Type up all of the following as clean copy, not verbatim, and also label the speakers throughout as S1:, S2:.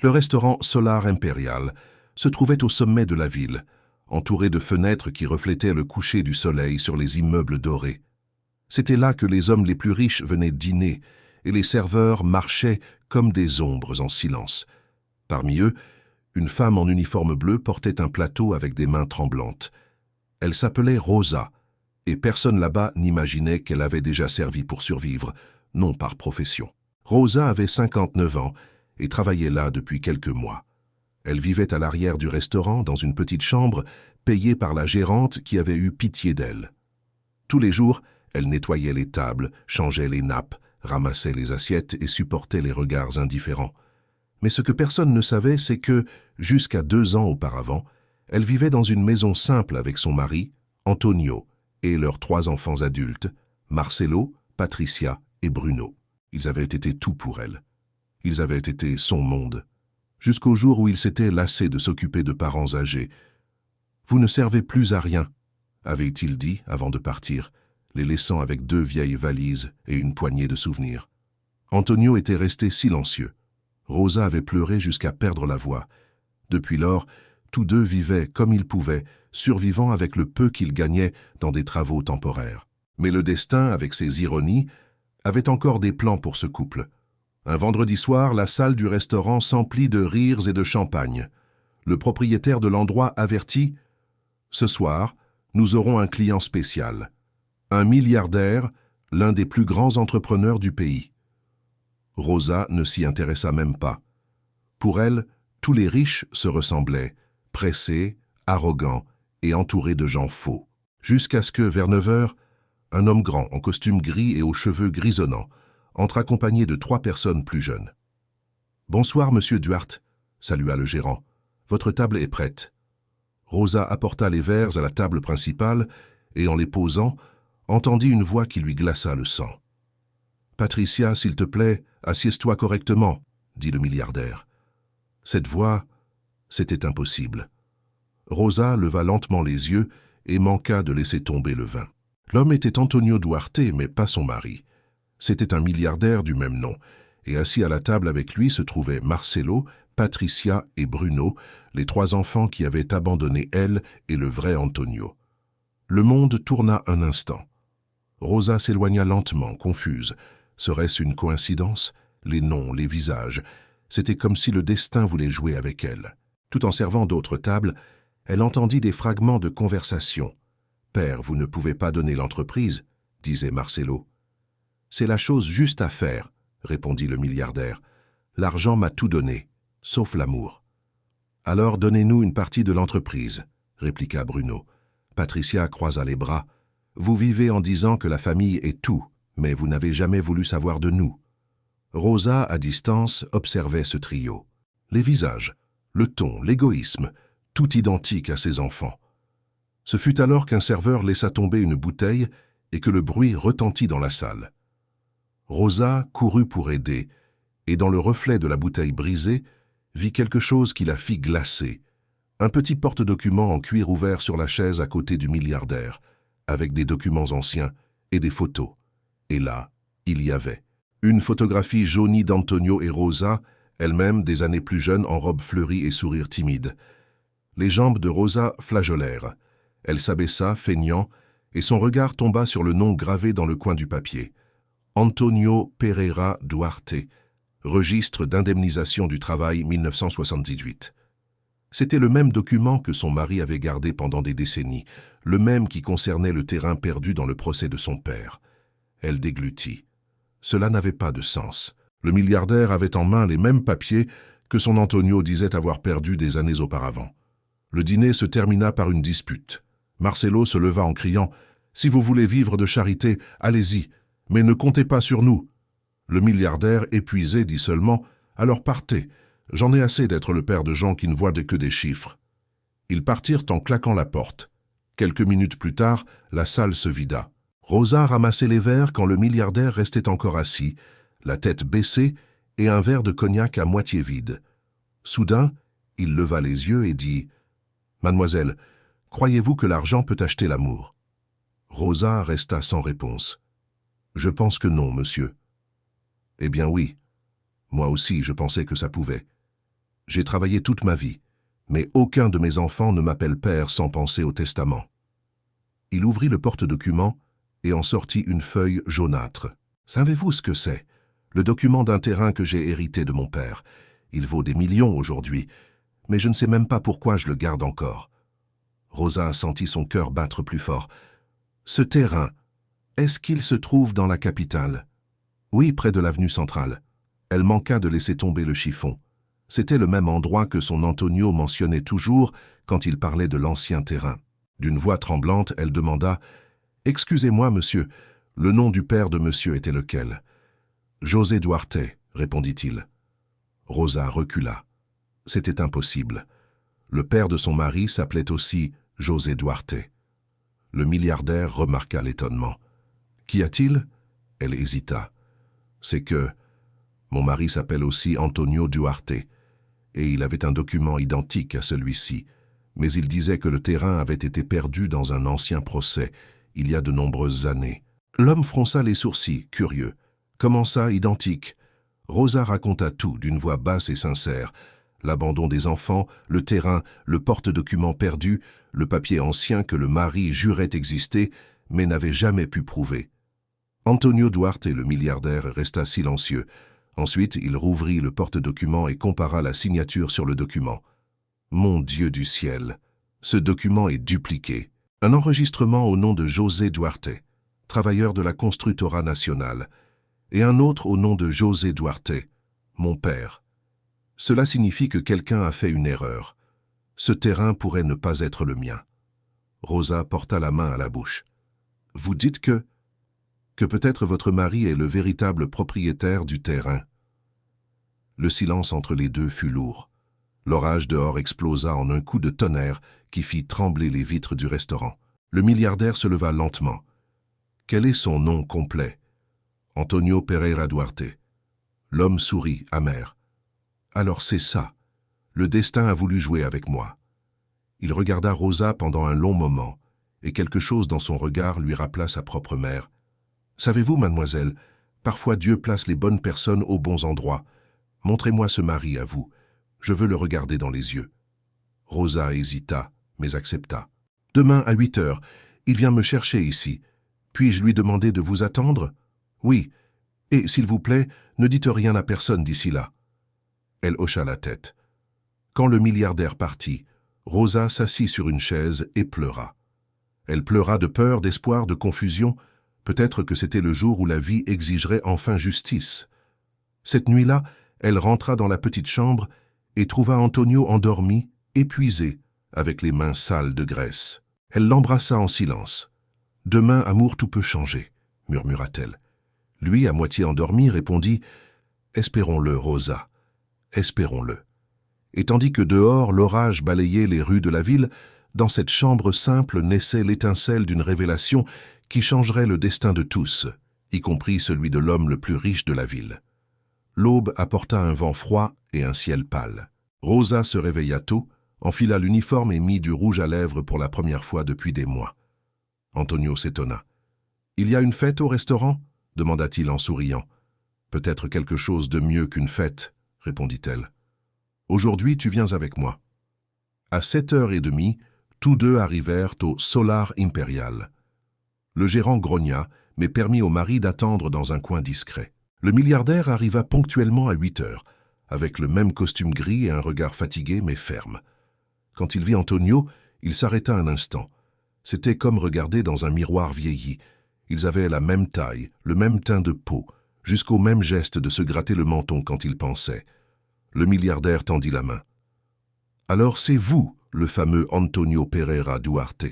S1: Le restaurant Solar Imperial se trouvait au sommet de la ville, entouré de fenêtres qui reflétaient le coucher du soleil sur les immeubles dorés. C'était là que les hommes les plus riches venaient dîner, et les serveurs marchaient comme des ombres en silence. Parmi eux, une femme en uniforme bleu portait un plateau avec des mains tremblantes. Elle s'appelait Rosa, et personne là-bas n'imaginait qu'elle avait déjà servi pour survivre, non par profession. Rosa avait 59 ans et travaillait là depuis quelques mois. Elle vivait à l'arrière du restaurant, dans une petite chambre, payée par la gérante qui avait eu pitié d'elle. Tous les jours, elle nettoyait les tables, changeait les nappes, ramassait les assiettes et supportait les regards indifférents. Mais ce que personne ne savait, c'est que, jusqu'à 2 ans auparavant, elle vivait dans une maison simple avec son mari, Antonio, et leurs 3 enfants adultes, Marcelo, Patricia et Bruno. Ils avaient été tout pour elle. Ils avaient été son monde. Jusqu'au jour où il s'était lassé de s'occuper de parents âgés. « Vous ne servez plus à rien », avait-il dit avant de partir, les laissant avec 2 vieilles valises et une poignée de souvenirs. Antonio était resté silencieux. Rosa avait pleuré jusqu'à perdre la voix. Depuis lors, tous deux vivaient comme ils pouvaient, survivant avec le peu qu'ils gagnaient dans des travaux temporaires. Mais le destin, avec ses ironies, avait encore des plans pour ce couple. Un vendredi soir, la salle du restaurant s'emplit de rires et de champagne. Le propriétaire de l'endroit avertit « Ce soir, nous aurons un client spécial. Un milliardaire, l'un des plus grands entrepreneurs du pays. » Rosa ne s'y intéressa même pas. Pour elle, tous les riches se ressemblaient, pressés, arrogants et entourés de gens faux. Jusqu'à ce que, vers 9 heures, un homme grand, en costume gris et aux cheveux grisonnants, entre accompagné de 3 personnes plus jeunes. « Bonsoir, monsieur Duarte », salua le gérant. « Votre table est prête. » Rosa apporta les verres à la table principale et, en les posant, entendit une voix qui lui glaça le sang. « Patricia, s'il te plaît, assieds-toi correctement, » dit le milliardaire. Cette voix, c'était impossible. Rosa leva lentement les yeux et manqua de laisser tomber le vin. L'homme était Antonio Duarte, mais pas son mari. C'était un milliardaire du même nom, et assis à la table avec lui se trouvaient Marcelo, Patricia et Bruno, les 3 enfants qui avaient abandonné elle et le vrai Antonio. Le monde tourna un instant. Rosa s'éloigna lentement, confuse. Serait-ce une coïncidence? Les noms, les visages. C'était comme si le destin voulait jouer avec elle. Tout en servant d'autres tables, elle entendit des fragments de conversation. « Père, vous ne pouvez pas donner l'entreprise, » disait Marcelo. « C'est la chose juste à faire, » répondit le milliardaire. « L'argent m'a tout donné, sauf l'amour. »« Alors donnez-nous une partie de l'entreprise, » répliqua Bruno. Patricia croisa les bras. « Vous vivez en disant que la famille est tout, mais vous n'avez jamais voulu savoir de nous. » Rosa, à distance, observait ce trio. Les visages, le ton, l'égoïsme, tout identique à ses enfants. Ce fut alors qu'un serveur laissa tomber une bouteille et que le bruit retentit dans la salle. Rosa courut pour aider, et dans le reflet de la bouteille brisée, vit quelque chose qui la fit glacer. Un petit porte-document en cuir ouvert sur la chaise à côté du milliardaire, avec des documents anciens et des photos. Et là, il y avait une photographie jaunie d'Antonio et Rosa, elle-même des années plus jeunes en robe fleurie et sourire timide. Les jambes de Rosa flageolèrent. Elle s'abaissa, feignant, et son regard tomba sur le nom gravé dans le coin du papier. Antonio Pereira Duarte, registre d'indemnisation du travail 1978. C'était le même document que son mari avait gardé pendant des décennies, le même qui concernait le terrain perdu dans le procès de son père. Elle déglutit. Cela n'avait pas de sens. Le milliardaire avait en main les mêmes papiers que son Antonio disait avoir perdus des années auparavant. Le dîner se termina par une dispute. Marcelo se leva en criant « Si vous voulez vivre de charité, allez-y, mais ne comptez pas sur nous. » Le milliardaire, épuisé, dit seulement « Alors partez, j'en ai assez d'être le père de gens qui ne voient que des chiffres. » Ils partirent en claquant la porte. Quelques minutes plus tard, la salle se vida. Rosa ramassait les verres quand le milliardaire restait encore assis, la tête baissée et un verre de cognac à moitié vide. Soudain, il leva les yeux et dit « Mademoiselle, croyez-vous que l'argent peut acheter l'amour ?» Rosa resta sans réponse. « Je pense que non, monsieur. » « Eh bien oui. Moi aussi, je pensais que ça pouvait. J'ai travaillé toute ma vie, mais aucun de mes enfants ne m'appelle père sans penser au testament. » Il ouvrit le porte-document et en sortit une feuille jaunâtre. « Savez-vous ce que c'est? Le document d'un terrain que j'ai hérité de mon père. Il vaut des millions aujourd'hui, mais je ne sais même pas pourquoi je le garde encore. » Rosa sentit son cœur battre plus fort. « Ce terrain, est-ce qu'il se trouve dans la capitale? » « Oui, près de l'avenue centrale. » Elle manqua de laisser tomber le chiffon. C'était le même endroit que son Antonio mentionnait toujours quand il parlait de l'ancien terrain. D'une voix tremblante, elle demanda « Excusez-moi, monsieur, le nom du père de monsieur était lequel ?»« José Duarte, » répondit-il. Rosa recula. C'était impossible. Le père de son mari s'appelait aussi José Duarte. Le milliardaire remarqua l'étonnement. « Qu'y a-t-il » Elle hésita. « C'est que mon mari s'appelle aussi Antonio Duarte, et il avait un document identique à celui-ci, mais il disait que le terrain avait été perdu dans un ancien procès, il y a de nombreuses années. » L'homme fronça les sourcils, curieux. « Comment ça, identique ?» Rosa raconta tout d'une voix basse et sincère. L'abandon des enfants, le terrain, le porte-document perdu, le papier ancien que le mari jurait exister, mais n'avait jamais pu prouver. Antonio Duarte, le milliardaire, resta silencieux. Ensuite, il rouvrit le porte-document et compara la signature sur le document. Mon Dieu du ciel! Ce document est dupliqué. Un enregistrement au nom de José Duarte, travailleur de la Constructora Nacional, et un autre au nom de José Duarte, mon père. Cela signifie que quelqu'un a fait une erreur. Ce terrain pourrait ne pas être le mien. Rosa porta la main à la bouche. Vous dites que peut-être votre mari est le véritable propriétaire du terrain. Le silence entre les deux fut lourd. L'orage dehors explosa en un coup de tonnerre qui fit trembler les vitres du restaurant. Le milliardaire se leva lentement. Quel est son nom complet? Antonio Pereira Duarte. L'homme sourit, amer. Alors c'est ça. Le destin a voulu jouer avec moi. Il regarda Rosa pendant un long moment, et quelque chose dans son regard lui rappela sa propre mère. Savez-vous, mademoiselle, parfois Dieu place les bonnes personnes aux bons endroits. Montrez-moi ce mari à vous. Je veux le regarder dans les yeux. Rosa hésita, mais accepta. Demain à 8 heures, il vient me chercher ici. Puis-je lui demander de vous attendre? Oui. Et, s'il vous plaît, ne dites rien à personne d'ici là. Elle hocha la tête. Quand le milliardaire partit, Rosa s'assit sur une chaise et pleura. Elle pleura de peur, d'espoir, de confusion. Peut-être que c'était le jour où la vie exigerait enfin justice. Cette nuit-là, elle rentra dans la petite chambre et trouva Antonio endormi, épuisé, avec les mains sales de graisse. Elle l'embrassa en silence. « Demain, amour, tout peut changer », murmura-t-elle. Lui, à moitié endormi, répondit « Espérons-le, Rosa, espérons-le. » Et tandis que dehors, l'orage balayait les rues de la ville, dans cette chambre simple naissait l'étincelle d'une révélation qui changerait le destin de tous, y compris celui de l'homme le plus riche de la ville. L'aube apporta un vent froid et un ciel pâle. Rosa se réveilla tôt, enfila l'uniforme et mit du rouge à lèvres pour la première fois depuis des mois. Antonio s'étonna. « Il y a une fête au restaurant ?» demanda-t-il en souriant. « Peut-être quelque chose de mieux qu'une fête, » répondit-elle. « Aujourd'hui, tu viens avec moi. » À 7h30, tous deux arrivèrent au Solar Imperial. Le gérant grogna, mais permit au mari d'attendre dans un coin discret. Le milliardaire arriva ponctuellement à 8 heures, avec le même costume gris et un regard fatigué mais ferme. Quand il vit Antonio, il s'arrêta un instant. C'était comme regarder dans un miroir vieilli. Ils avaient la même taille, le même teint de peau, jusqu'au même geste de se gratter le menton quand il pensait. Le milliardaire tendit la main. « Alors c'est vous, le fameux Antonio Pereira Duarte. »«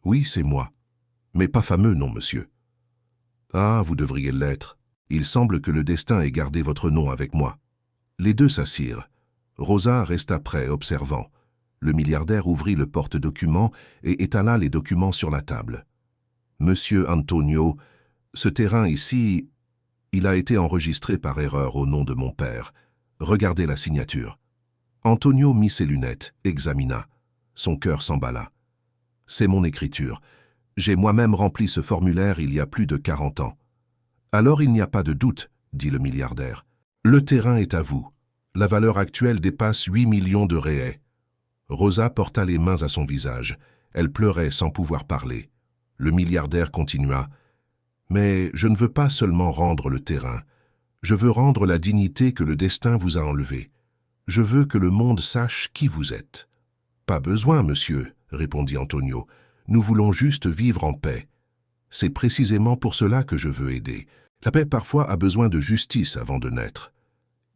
S1: Oui, c'est moi. Mais pas fameux, non, monsieur. »« Ah, vous devriez l'être. Il semble que le destin ait gardé votre nom avec moi. » Les deux s'assirent. Rosa resta près, observant. Le milliardaire ouvrit le porte-document et étala les documents sur la table. « Monsieur Antonio, ce terrain ici, il a été enregistré par erreur au nom de mon père. Regardez la signature. » Antonio mit ses lunettes, examina. Son cœur s'emballa. « C'est mon écriture. J'ai moi-même rempli ce formulaire il y a plus de 40 ans. » « Alors il n'y a pas de doute, » dit le milliardaire. « Le terrain est à vous. La valeur actuelle dépasse 8 millions de réais. Rosa porta les mains à son visage. Elle pleurait sans pouvoir parler. Le milliardaire continua. « Mais je ne veux pas seulement rendre le terrain. Je veux rendre la dignité que le destin vous a enlevée. Je veux que le monde sache qui vous êtes. »« Pas besoin, monsieur, » répondit Antonio. « Nous voulons juste vivre en paix. C'est précisément pour cela que je veux aider. La paix parfois a besoin de justice avant de naître. »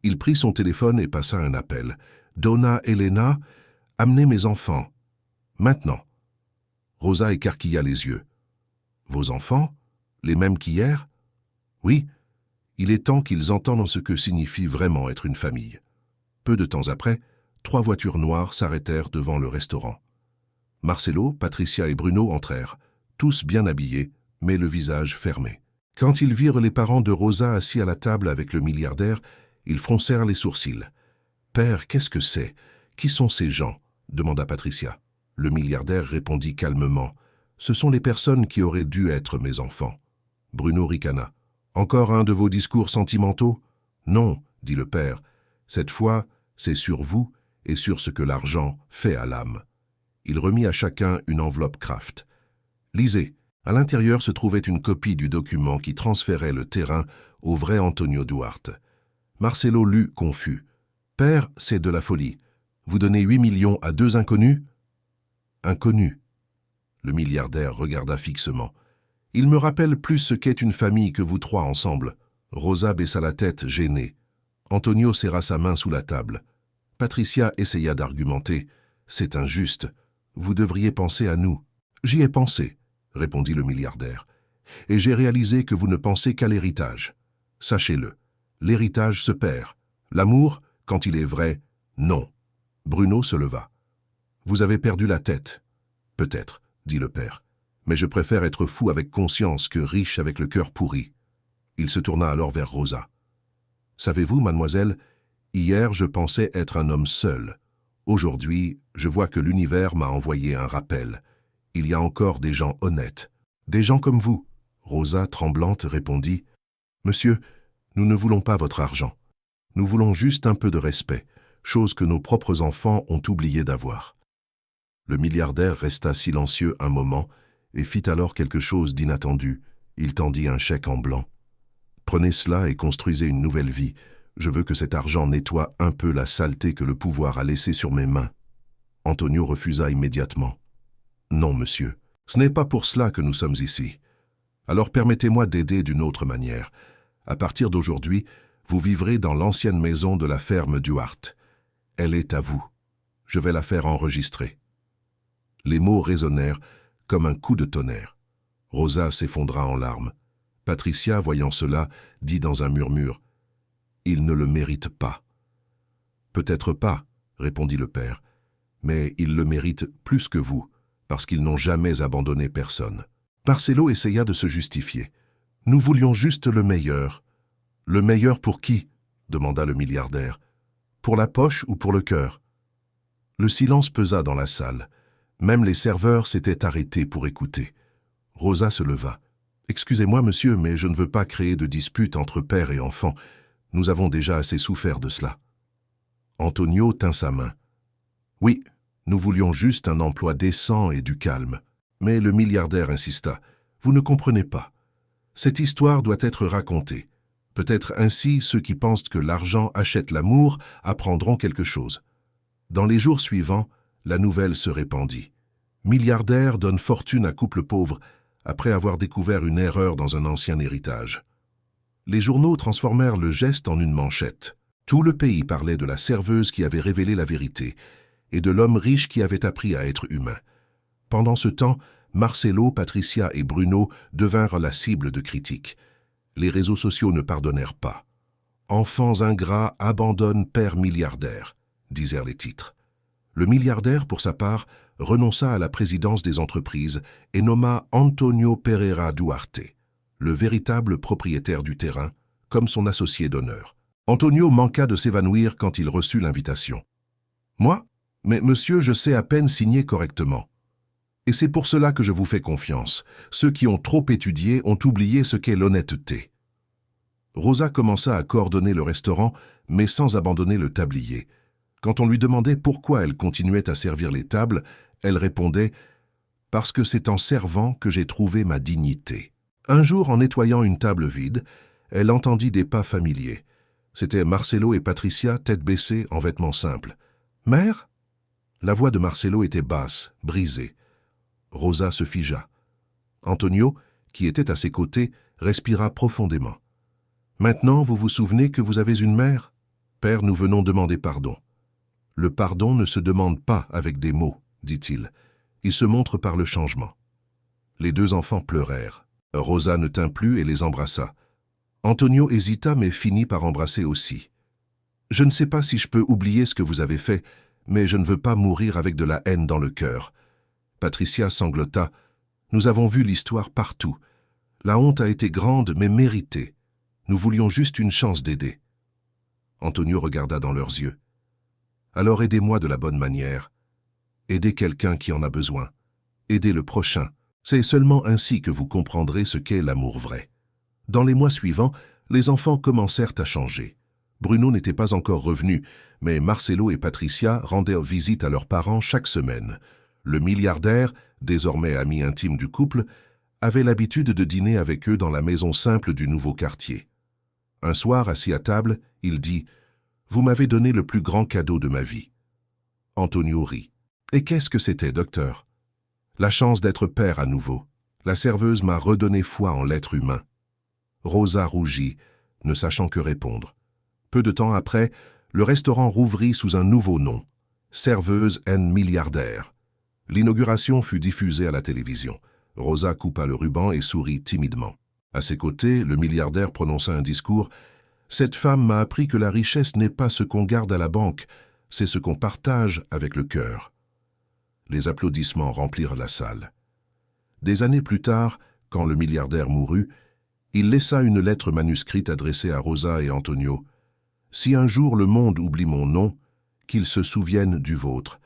S1: Il prit son téléphone et passa un appel. « Donna Elena, amenez mes enfants. Maintenant. » Rosa écarquilla les yeux. « Vos enfants? Les mêmes qu'hier? » « Oui. Il est temps qu'ils entendent ce que signifie vraiment être une famille. » Peu de temps après, 3 voitures noires s'arrêtèrent devant le restaurant. Marcelo, Patricia et Bruno entrèrent, tous bien habillés, mais le visage fermé. Quand ils virent les parents de Rosa assis à la table avec le milliardaire, ils froncèrent les sourcils. « Père, qu'est-ce que c'est? Qui sont ces gens ?» demanda Patricia. Le milliardaire répondit calmement. « Ce sont les personnes qui auraient dû être mes enfants. » Bruno ricana. « Encore un de vos discours sentimentaux? »« Non, » dit le père. « Cette fois, c'est sur vous et sur ce que l'argent fait à l'âme. » Il remit à chacun une enveloppe Kraft. « Lisez. » À l'intérieur se trouvait une copie du document qui transférait le terrain au vrai Antonio Duarte. Marcelo lut confus. « Père, c'est de la folie. Vous donnez 8 millions à 2 inconnus ?»« Inconnus. » Le milliardaire regarda fixement. « Il me rappelle plus ce qu'est une famille que vous 3 ensemble. » Rosa baissa la tête, gênée. Antonio serra sa main sous la table. Patricia essaya d'argumenter. « C'est injuste. Vous devriez penser à nous. »« J'y ai pensé, » répondit le milliardaire. « Et j'ai réalisé que vous ne pensez qu'à l'héritage. Sachez-le, l'héritage se perd. L'amour, quand il est vrai, non. » Bruno se leva. « Vous avez perdu la tête. »« Peut-être, » dit le père. « Mais je préfère être fou avec conscience que riche avec le cœur pourri. » Il se tourna alors vers Rosa. « Savez-vous, mademoiselle, hier je pensais être un homme seul. Aujourd'hui, je vois que l'univers m'a envoyé un rappel. Il y a encore des gens honnêtes. Des gens comme vous. » Rosa, tremblante, répondit. « Monsieur, nous ne voulons pas votre argent. Nous voulons juste un peu de respect, chose que nos propres enfants ont oublié d'avoir. » Le milliardaire resta silencieux un moment et fit alors quelque chose d'inattendu. Il tendit un chèque en blanc. « Prenez cela et construisez une nouvelle vie. Je veux que cet argent nettoie un peu la saleté que le pouvoir a laissée sur mes mains. » Antonio refusa immédiatement. « Non, monsieur, ce n'est pas pour cela que nous sommes ici. Alors permettez-moi d'aider d'une autre manière. À partir d'aujourd'hui, vous vivrez dans l'ancienne maison de la ferme Duarte. Elle est à vous. Je vais la faire enregistrer. » Les mots résonnèrent comme un coup de tonnerre. Rosa s'effondra en larmes. Patricia, voyant cela, dit dans un murmure, « Il ne le mérite pas. »« Peut-être pas, » répondit le père, « mais il le mérite plus que vous, parce qu'ils n'ont jamais abandonné personne. » Marcelo essaya de se justifier. « Nous voulions juste le meilleur. »« Le meilleur pour qui ?» demanda le milliardaire. « Pour la poche ou pour le cœur ?» Le silence pesa dans la salle. Même les serveurs s'étaient arrêtés pour écouter. Rosa se leva. « Excusez-moi, monsieur, mais je ne veux pas créer de dispute entre père et enfant. Nous avons déjà assez souffert de cela. » Antonio tint sa main. « Oui, nous voulions juste un emploi décent et du calme. » Mais le milliardaire insista. « Vous ne comprenez pas. Cette histoire doit être racontée. Peut-être ainsi ceux qui pensent que l'argent achète l'amour apprendront quelque chose. » Dans les jours suivants, la nouvelle se répandit. Milliardaire donne fortune à couple pauvre après avoir découvert une erreur dans un ancien héritage. Les journaux transformèrent le geste en une manchette. Tout le pays parlait de la serveuse qui avait révélé la vérité et de l'homme riche qui avait appris à être humain. Pendant ce temps, Marcelo, Patricia et Bruno devinrent la cible de critiques. Les réseaux sociaux ne pardonnèrent pas. « Enfants ingrats abandonnent père milliardaire », disèrent les titres. Le milliardaire, pour sa part, renonça à la présidence des entreprises et nomma Antonio Pereira Duarte, le véritable propriétaire du terrain, comme son associé d'honneur. Antonio manqua de s'évanouir quand il reçut l'invitation. « Moi? Mais monsieur, je sais à peine signer correctement. Et c'est pour cela que je vous fais confiance. Ceux qui ont trop étudié ont oublié ce qu'est l'honnêteté. » Rosa commença à coordonner le restaurant, mais sans abandonner le tablier. Quand on lui demandait pourquoi elle continuait à servir les tables, elle répondait « Parce que c'est en servant que j'ai trouvé ma dignité ». Un jour, en nettoyant une table vide, elle entendit des pas familiers. C'étaient Marcelo et Patricia, tête baissée, en vêtements simples. « Mère ?» La voix de Marcelo était basse, brisée. Rosa se figea. Antonio, qui était à ses côtés, respira profondément. « Maintenant, vous vous souvenez que vous avez une mère ? Père, nous venons demander pardon. » « Le pardon ne se demande pas avec des mots, dit-il. Il se montre par le changement. » Les deux enfants pleurèrent. Rosa ne tint plus et les embrassa. Antonio hésita mais finit par embrasser aussi. « Je ne sais pas si je peux oublier ce que vous avez fait, mais je ne veux pas mourir avec de la haine dans le cœur. » Patricia sanglota. « Nous avons vu l'histoire partout. La honte a été grande mais méritée. Nous voulions juste une chance d'aider. » Antonio regarda dans leurs yeux. « Alors aidez-moi de la bonne manière. Aidez quelqu'un qui en a besoin. Aidez le prochain. C'est seulement ainsi que vous comprendrez ce qu'est l'amour vrai. » Dans les mois suivants, les enfants commencèrent à changer. Bruno n'était pas encore revenu, mais Marcelo et Patricia rendaient visite à leurs parents chaque semaine. Le milliardaire, désormais ami intime du couple, avait l'habitude de dîner avec eux dans la maison simple du nouveau quartier. Un soir, assis à table, il dit « Vous m'avez donné le plus grand cadeau de ma vie. » Antonio rit. « Et qu'est-ce que c'était, docteur ?»« La chance d'être père à nouveau. La serveuse m'a redonné foi en l'être humain. » Rosa rougit, ne sachant que répondre. Peu de temps après, le restaurant rouvrit sous un nouveau nom, Serveuse and Milliardaire. L'inauguration fut diffusée à la télévision. Rosa coupa le ruban et sourit timidement. À ses côtés, le milliardaire prononça un discours. « Cette femme m'a appris que la richesse n'est pas ce qu'on garde à la banque, c'est ce qu'on partage avec le cœur. » Les applaudissements remplirent la salle. Des années plus tard, quand le milliardaire mourut, il laissa une lettre manuscrite adressée à Rosa et Antonio. « Si un jour le monde oublie mon nom, qu'il se souvienne du vôtre.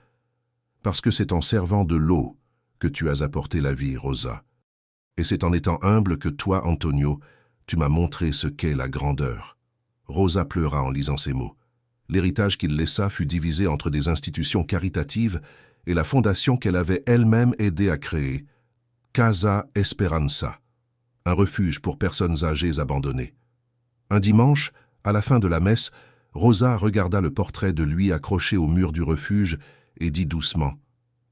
S1: Parce que c'est en servant de l'eau que tu as apporté la vie, Rosa. Et c'est en étant humble que toi, Antonio, tu m'as montré ce qu'est la grandeur. » Rosa pleura en lisant ces mots. L'héritage qu'il laissa fut divisé entre des institutions caritatives et la fondation qu'elle avait elle-même aidé à créer, Casa Esperanza, un refuge pour personnes âgées abandonnées. Un dimanche, à la fin de la messe, Rosa regarda le portrait de lui accroché au mur du refuge et dit doucement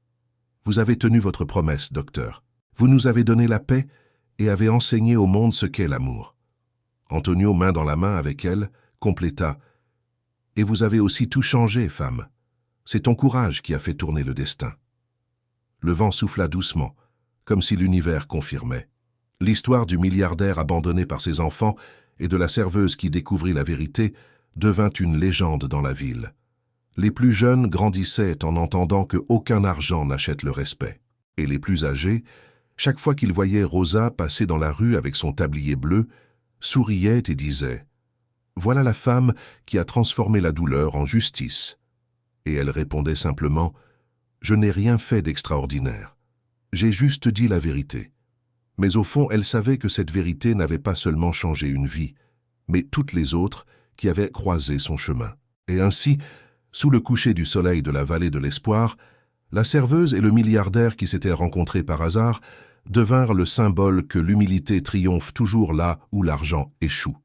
S1: « Vous avez tenu votre promesse, docteur. Vous nous avez donné la paix et avez enseigné au monde ce qu'est l'amour. » Antonio, main dans la main avec elle, compléta « Et vous avez aussi tout changé, femme. C'est ton courage qui a fait tourner le destin. » Le vent souffla doucement, comme si l'univers confirmait. L'histoire du milliardaire abandonné par ses enfants et de la serveuse qui découvrit la vérité devint une légende dans la ville. Les plus jeunes grandissaient en entendant qu'aucun argent n'achète le respect. Et les plus âgés, chaque fois qu'ils voyaient Rosa passer dans la rue avec son tablier bleu, souriaient et disaient « Voilà la femme qui a transformé la douleur en justice. » Et elle répondait simplement « Je n'ai rien fait d'extraordinaire. J'ai juste dit la vérité. » Mais au fond, elle savait que cette vérité n'avait pas seulement changé une vie, mais toutes les autres qui avaient croisé son chemin. Et ainsi, sous le coucher du soleil de la vallée de l'espoir, la serveuse et le milliardaire qui s'étaient rencontrés par hasard devinrent le symbole que l'humilité triomphe toujours là où l'argent échoue.